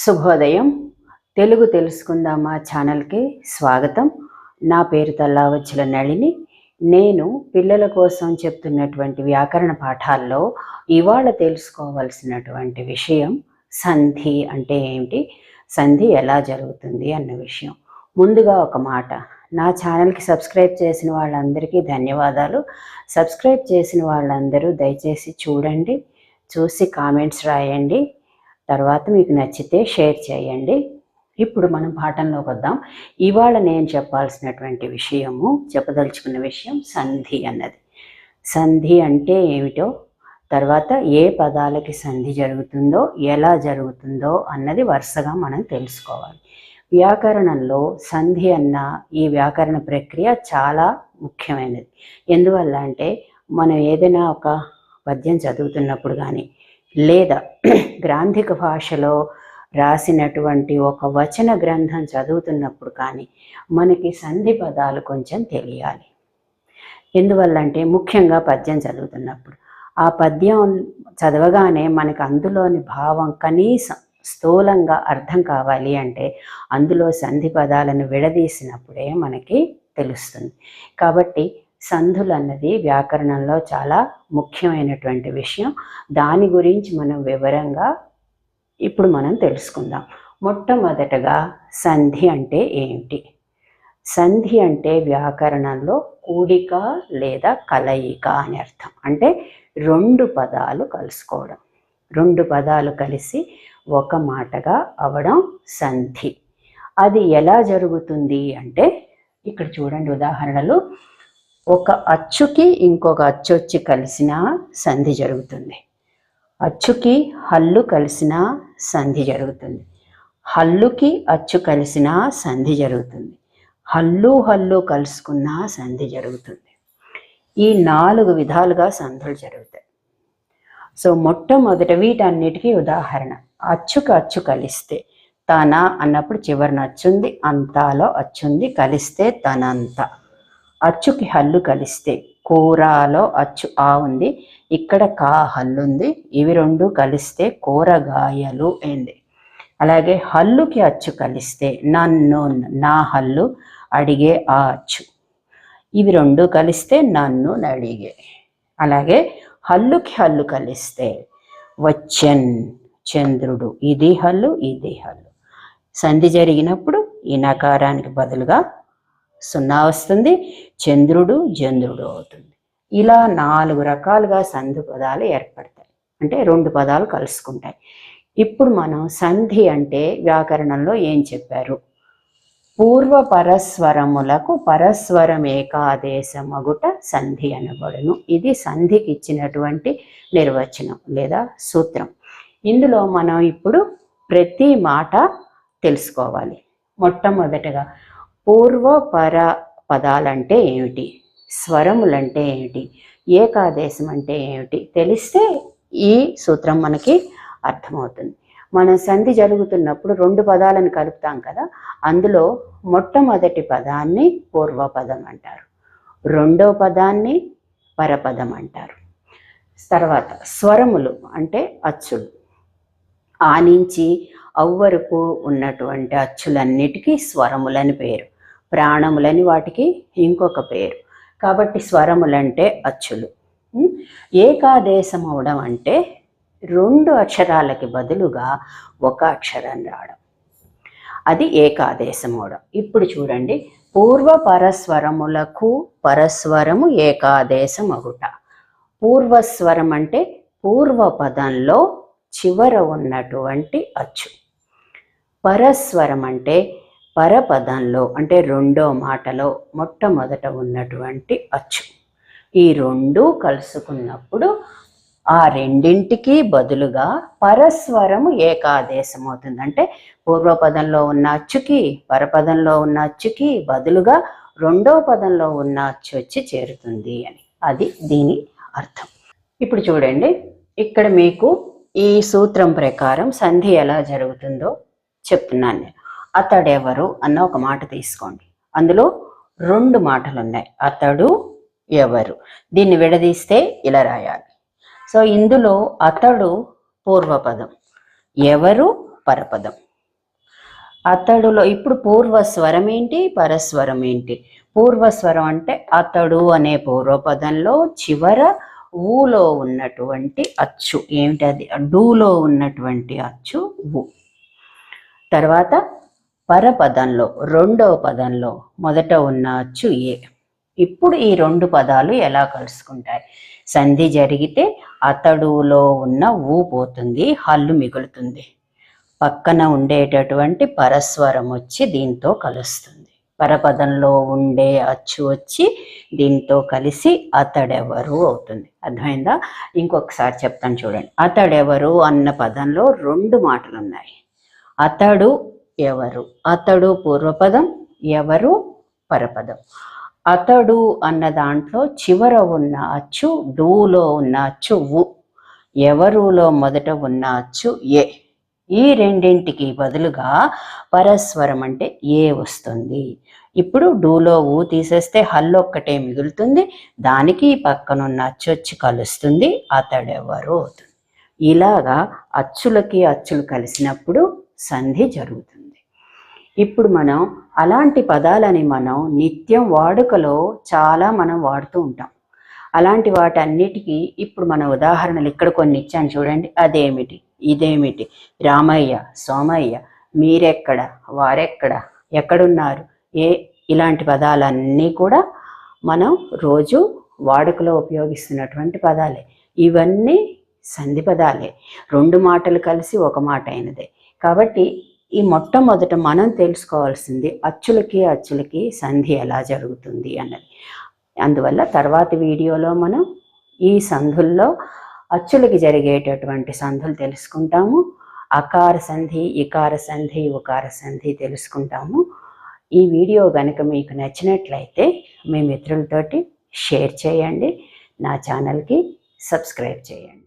శుభోదయం. తెలుగు తెలుసుకుందామా ఛానల్కి స్వాగతం. నా పేరు తల్లావచ్చుల నళిని. నేను పిల్లల కోసం చెప్తున్నటువంటి వ్యాకరణ పాఠాల్లో ఇవాళ తెలుసుకోవాల్సినటువంటి విషయం సంధి అంటే ఏమిటి, సంధి ఎలా జరుగుతుంది అన్న విషయం. ముందుగా ఒక మాట, నా ఛానల్కి సబ్స్క్రైబ్ చేసిన వాళ్ళందరికీ ధన్యవాదాలు. సబ్స్క్రైబ్ చేసిన వాళ్ళందరూ దయచేసి చూడండి, చూసి కామెంట్స్ రాయండి, తర్వాత మీకు నచ్చితే షేర్ చేయండి. ఇప్పుడు మనం పాఠంలోకి వద్దాం. ఇవాళ నేను చెప్పదలుచుకున్న విషయం సంధి అన్నది. సంధి అంటే ఏమిటో, తర్వాత ఏ పదాలకి సంధి జరుగుతుందో, ఎలా జరుగుతుందో అన్నది వరుసగా మనం తెలుసుకోవాలి. వ్యాకరణంలో సంధి అన్న ఈ వ్యాకరణ ప్రక్రియ చాలా ముఖ్యమైనది. ఎందువల్ల అంటే మనం ఏదైనా ఒక పద్యం చదువుతున్నప్పుడు కానీ, లేదా గ్రాంధిక భాషలో రాసినటువంటి ఒక వచన గ్రంథం చదువుతున్నప్పుడు కానీ మనకి సంధి పదాలు కొంచెం తెలియాలి. ఎందువల్లంటే ముఖ్యంగా పద్యం చదువుతున్నప్పుడు ఆ పద్యం చదవగానే మనకు అందులోని భావం కనీసం స్థూలంగా అర్థం కావాలి అంటే అందులో సంధి పదాలను విడదీసినప్పుడే మనకి తెలుస్తుంది. కాబట్టి సంధులు అన్నది వ్యాకరణంలో చాలా ముఖ్యమైనటువంటి విషయం. దాని గురించి మనం వివరంగా ఇప్పుడు మనం తెలుసుకుందాం. మొట్టమొదటగా సంధి అంటే ఏమిటి? సంధి అంటే వ్యాకరణంలో కూడిక లేదా కలయిక అని అర్థం. అంటే రెండు పదాలు కలుసుకోవడం, రెండు పదాలు కలిసి ఒక మాటగా అవడం సంధి. అది ఎలా జరుగుతుంది అంటే ఇక్కడ చూడండి ఉదాహరణలు. ఒక అచ్చుకి ఇంకొక అచ్చు వచ్చి కలిసినా సంధి జరుగుతుంది. అచ్చుకి హల్లు కలిసినా సంధి జరుగుతుంది. హల్లుకి అచ్చు కలిసినా సంధి జరుగుతుంది. హల్లు కలుసుకున్నా సంధి జరుగుతుంది. ఈ 4 విధాలుగా సంధులు జరుగుతాయి. సో మొట్టమొదట వీటన్నిటికీ ఉదాహరణ, అచ్చుకి అచ్చు కలిస్తే తన అన్నప్పుడు చివరిన అచ్చుంది, అంతాలో అచ్చుంది, కలిస్తే తనంత. అచ్చుకి హల్లు కలిస్తే కూరలో అచ్చు ఆ ఉంది, ఇక్కడ కా హల్లుంది, ఇవి రెండు కలిస్తే కూరగాయలు అయింది. అలాగే హల్లుకి అచ్చు కలిస్తే నన్ను నా హల్లు, అడిగే ఆ అచ్చు, ఇవి రెండు కలిస్తే నన్ను నడిగే. అలాగే హల్లుకి హల్లు కలిస్తే వచ్చెన్ చంద్రుడు, ఇది హల్లు ఇది హల్లు. సంధి జరిగినప్పుడు ఈ నకారానికి బదులుగా 0 వస్తుంది, చంద్రుడు జంద్రుడు అవుతుంది. ఇలా 4 రకాలుగా సంధి పదాలు ఏర్పడతాయి, అంటే 2 పదాలు కలుసుకుంటాయి. ఇప్పుడు మనం సంధి అంటే వ్యాకరణంలో ఏం చెప్పారు? పూర్వ పరస్వరములకు పరస్వరం ఏకాదేశమగుట సంధి అనబడును. ఇది సంధికి ఇచ్చినటువంటి నిర్వచనం లేదా సూత్రం. ఇందులో మనం ఇప్పుడు ప్రతి మాట తెలుసుకోవాలి. మొట్టమొదటగా పూర్వ పర పదాలంటే ఏమిటి, స్వరములంటే ఏమిటి, ఏకాదేశం అంటే ఏమిటి తెలిస్తే ఈ సూత్రం మనకి అర్థమవుతుంది. మనం సంధి జరుగుతున్నప్పుడు 2 పదాలను కలుపుతాం కదా, అందులో మొట్టమొదటి పదాన్ని పూర్వపదం అంటారు, రెండో పదాన్ని పరపదం అంటారు. తర్వాత స్వరములు అంటే అచ్చులు, ఆ నుంచి అవ్ వరకు ఉన్నటువంటి అచ్చులన్నిటికీ స్వరములని పేరు, ప్రాణములని వాటికి ఇంకొక పేరు. కాబట్టి స్వరములంటే అచ్చులు. ఏకాదేశం అవడం అంటే 2 అక్షరాలకి బదులుగా ఒక అక్షరం రావడం, అది ఏకాదేశం అవడం. ఇప్పుడు చూడండి, పూర్వ పరస్వరములకు పరస్వరము ఏకాదేశం అగుట. పూర్వస్వరం అంటే పూర్వపదంలో చివర ఉన్నటువంటి అచ్చు. పరస్వరం అంటే పరపదంలో అంటే రెండో మాటలో మొట్టమొదట ఉన్నటువంటి అచ్చు. ఈ 2 కలుసుకున్నప్పుడు ఆ రెండింటికి బదులుగా పరస్వరము ఏకాదేశం అవుతుంది. అంటే పూర్వపదంలో ఉన్న అచ్చుకి పరపదంలో ఉన్న అచ్చుకి బదులుగా రెండో పదంలో ఉన్న అచ్చు వచ్చి చేరుతుంది అని, అది దీని అర్థం. ఇప్పుడు చూడండి, ఇక్కడ మీకు ఈ సూత్రం ప్రకారం సంధి ఎలా జరుగుతుందో చెప్తున్నాను నేను. అతడెవరు అన్న ఒక మాట తీసుకోండి. అందులో 2 మాటలు ఉన్నాయి, అతడు ఎవరు. దీన్ని విడదీస్తే ఇలా రాయాలి. సో ఇందులో అతడు పూర్వపదం, ఎవరు పరపదం. అతడులో ఇప్పుడు పూర్వస్వరం ఏంటి, పరస్వరం ఏంటి? పూర్వస్వరం అంటే అతడు అనే పూర్వపదంలో చివర ఊలో ఉన్నటువంటి అచ్చు ఏమిటి, అది డూలో ఉన్నటువంటి అచ్చు ఊ. తర్వాత పరపదంలో రెండవ పదంలో మొదట ఉన్న అచ్చు ఏ. ఇప్పుడు ఈ రెండు పదాలు ఎలా కలుసుకుంటాయి? సంధి జరిగితే అతడులో ఉన్న ఊ పోతుంది, హల్లు మిగులుతుంది. పక్కన ఉండేటటువంటి పరస్వరం వచ్చి దీంతో కలుస్తుంది. పరపదంలో ఉండే అచ్చు వచ్చి దీంతో కలిసి అతడెవరు అవుతుంది. అర్థమైందా? ఇంకొకసారి చెప్తాను చూడండి. అతడెవరు అన్న పదంలో రెండు మాటలు ఉన్నాయి. అతడు ఎవరు, అతడు పూర్వపదం, ఎవరు పరపదం. అతడు అన్న దాంట్లో చివర ఉన్న అచ్చు డూలో ఉన్న అచ్చు ఊ, ఎవరులో మొదట ఉన్న అచ్చు ఏ. ఈ రెండింటికి బదులుగా పరస్వరం అంటే ఏ వస్తుంది. ఇప్పుడు డూలో ఊ తీసేస్తే హల్లు ఒక్కటే మిగులుతుంది, దానికి పక్కనున్న అచ్చు వచ్చి కలుస్తుంది, అతడెవరు అవుతుంది. ఇలాగా అచ్చులకి అచ్చులు కలిసినప్పుడు సంధి జరుగుతుంది. ఇప్పుడు మనం అలాంటి పదాలని మనం నిత్యం వాడుకలో చాలా మనం వాడుతూ ఉంటాం. అలాంటి వాటన్నిటికీ ఇప్పుడు మన ఉదాహరణలు ఇక్కడ కొన్ని ఇచ్చాను చూడండి. అదేమిటి, ఇదేమిటి, రామయ్య, సోమయ్య, మీరెక్కడ, వారెక్కడ, ఎక్కడున్నారు, ఏ, ఇలాంటి పదాలన్నీ కూడా మనం రోజు వాడుకలో ఉపయోగిస్తున్నటువంటి పదాలే. ఇవన్నీ సంధి పదాలే, రెండు మాటలు కలిసి ఒక మాట అయినదే. కాబట్టి ఈ మొట్టమొదట మనం తెలుసుకోవాల్సింది అచ్చులకి అచ్చులకి సంధి ఎలా జరుగుతుంది అన్నది. అందువల్ల తర్వాతి వీడియోలో మనం ఈ సంధుల్లో అచ్చులకి జరిగేటటువంటి సంధులు తెలుసుకుంటాము. అకార సంధి, ఇకార సంధి, ఉకార సంధి తెలుసుకుంటాము. ఈ వీడియో కనుక మీకు నచ్చినట్లయితే మీ మిత్రులతోటి షేర్ చేయండి, నా ఛానల్కి సబ్స్క్రైబ్ చేయండి.